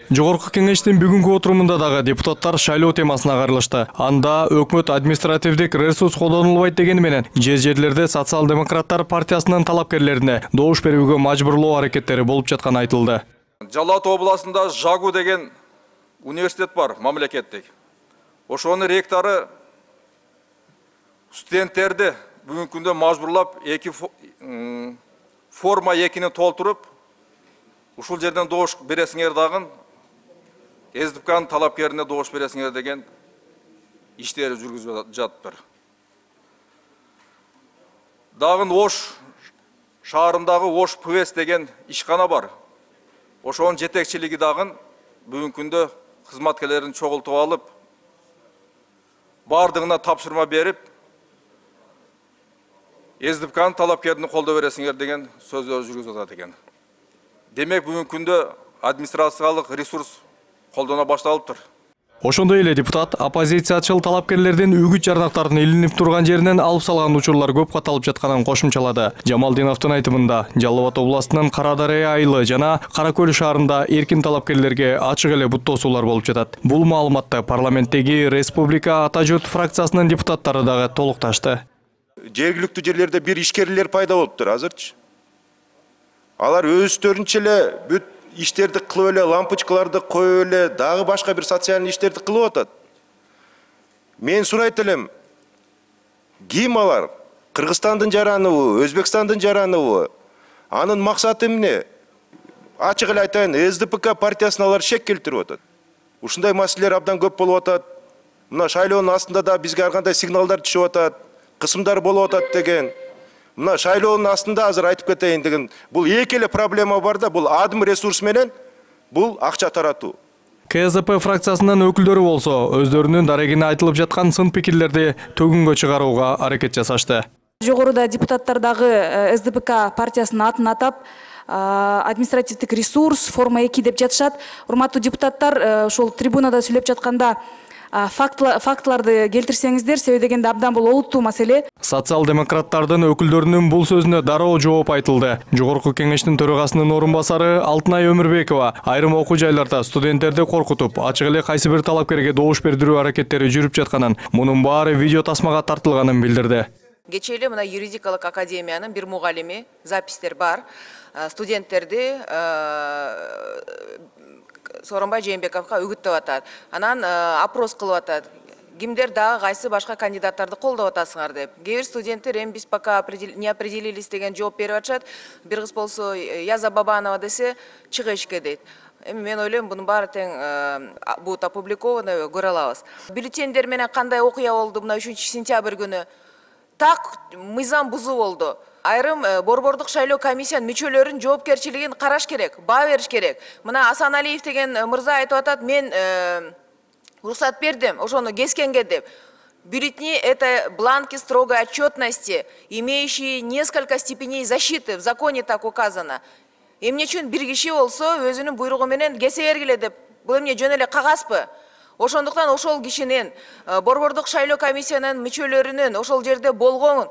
Жогорку кеңештин бүгүнкү отурумунда дагы депутаттар шайлоо темасына кайрылышты. Анда өкмөт административдик ресурс колдонулбайт дегени менен жерлерде социал-демократтар партиясынын талапкерлерине добуш берүүгө мажбурлоо аракеттери болуп жатканы айтылды. Жалал Абад областында Жагу деген университет бар, мамлекеттик. Ошонун ректору студенттерди бүгүнкү күндө мажбурлап форма 2-ни толтуруп, ушул жерден добуш бересиңер дагы СДПКнын талапкерине добуш бересиңер деген иштери жүргүзүп жатыптыр. Дагы Ош шаарындагы Ош ПВС деген ишкана бар. Ошонун жетекчилиги дагы бүгүнкү күндө кызматкерлерин чогултуп алып, бардыгына тапшырма берип, СДПКнын талапкерине колдоо бересиңер деген сөздөр жүргүзүп атат экен. Демек бүгүнкү күндө администрациялык ресурс колдоно башталыптыр. Ошондой эле депутат оппозициячыл талапкерлердин үгүт жарнактарын илинип турган жеринен алып салган учурлар көп каталып жатканын кошумчалады. Жамалдиновдун айтымында Жалал Абад областынын Кара Дарыя айылы жана Кара Көл шаарында эркин талапкерлерге ачык эле буттоосуулар болуп жатат. Бул маалыматты парламенттеги Республика Ата журт фракциясынын депутаттары дагы толукташты. Жергиликтүү жерлерде бир ишкерлер пайда болуптур азырчы. Алар өздөрүнчө эле бүт иштерди кылып эле, лампочкаларды коюп эле, дагы башка бир социалдык иштерди кылып атат. Мен сурайт элем, ким алар? Кыргызстандын жараныбы, Өзбекстандын жараныбы? Анын максаты эмне? Ачык эле айтайын, СДПК партиясына алар шек келтирип атат. Ушундай маселелер абдан көп болуп атат. Мына шайлоонун астында да бизге ар кандай сигналдар түшүп атат, кысымдар болуп атат деген. Мына шайлоонун астында азыр айтып кетейин деген, бул эки эле проблема бар да, бул адым ресурс менен бул акча таратуу. КСДП фракциясынын өкүлдөрү болсо өздөрүнүн дарегине айтылып жаткан сын пикирлерди төгүнгө чыгарууга аракет жасашты. Жогоруда депутаттар дагы СДПК партиясынын атын атап, административдик ресурс, форма 2 деп жатышат. Урматтуу депутаттар, ошол трибунада сүйлөп жатканда фактыларды келтирсеңиздер, себеби дегенде абдан бул олуттуу маселе. Социал-демократтардын өкүлдөрүнүн бул сөзүнө дароо жооп айтылды. Жогорку кеңештин төрагасынын орун басары Алтынай Өмүрбекова айрым окуу жайларда студенттерди коркутуп, ачык эле кайсы бир талапкерге добуш бердирүү аракеттери жүрүп жатканын, мунун баары видео тасмага тартылганын билдирди. Кечээ эле мына юридикалык академиянын бир мугалими, запистер бар, студенттерди Сооронбай Жээнбековго үгүттөп атат. Анан опрос кылып атат. Кимдер дагы кайсы башка кандидаттарды колдоп атасыңар деп. Кээ бир студенттер эми биз пока не определились деген жооп берип атышат. Бир кыз болсо Яза Бабанова десе чыга ишке дейт. Эми мен ойлойм, бунун баары тең бут опубликовано көрө алабыз. Бюллетендер менен кандай окуя болду мына 3-сентябрь күнү? Так мыйзам бузуу болду. Айрым борбордук шайлоо комиссиянын мүчөлөрүнүн жоопкерчилигин караш керек, баа бериш керек. Мына Асаналиев деген мырза айтып атат, мен уруксат бердим, ошону кескенге деп. Бюллетени — это бланки строгой отчетности, имеющие несколько степеней защиты, в законе так указано. Эмне үчүн бир киши болсо өзүнүн буйругу менен кесе бергиле деп, бул эмне жөн эле кагазбы? Ошондуктан ошол кишинин борбордук шайлоо комиссиянын мүчөлөрүнүн ошол жерде болгон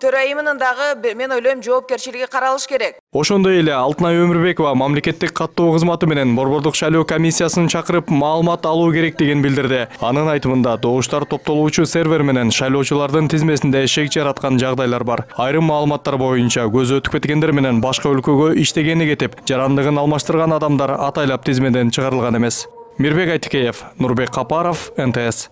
төрайымынын дагы мен ойлойм жоопкерчилиги каралыш керек. Ошондой эле Алтынай Өмүрбекова мамлекеттик каттоо кызматы менен борбордук шайлоо комиссиясын чакырып маалымат алуу керектигин билдирди. Анын айтымында добуштар топтолуучу сервер менен шайлоочулардын тизмесинде шек жараткан жагдайлар бар. Айрым маалыматтар боюнча көзү өтүп кеткендер менен башка өлкөгө иштегени кетип, жарандыгын алмаштырган адамдар атайлап тизмеден чыгарылган эмес. Мирбек Айтикеев, Нурбек Капаров, НТС.